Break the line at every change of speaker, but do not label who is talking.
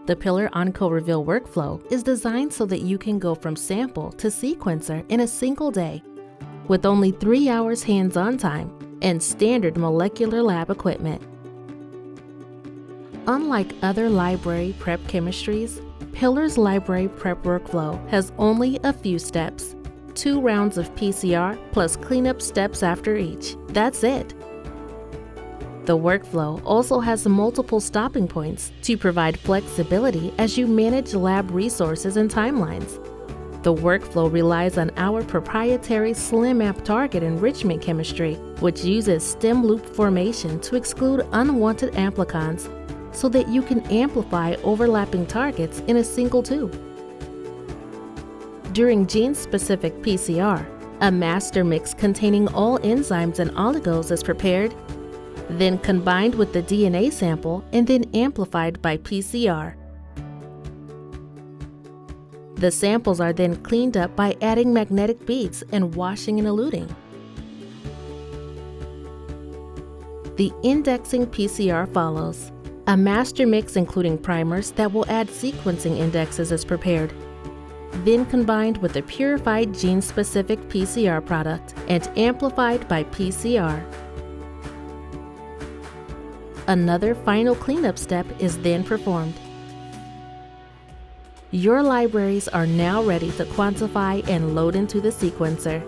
The Pillar OncoReveal workflow is designed so that you can go from sample to sequencer in a single day, with only 3 hours hands-on time and standard molecular lab equipment. Unlike other library prep chemistries, Pillar's library prep workflow has only a few steps. 2 rounds of PCR plus cleanup steps after each. That's it. The workflow also has multiple stopping points to provide flexibility as you manage lab resources and timelines. The workflow relies on our proprietary SlimMap target enrichment chemistry, which uses stem loop formation to exclude unwanted amplicons so that you can amplify overlapping targets in a single tube. During gene-specific PCR, a master mix containing all enzymes and oligos is prepared, then combined with the DNA sample and then amplified by PCR. The samples are then cleaned up by adding magnetic beads and washing and eluting. The indexing PCR follows. A master mix including primers that will add sequencing indexes is prepared, then combined with a purified gene-specific PCR product and amplified by PCR. Another final cleanup step is then performed. Your libraries are now ready to quantify and load into the sequencer.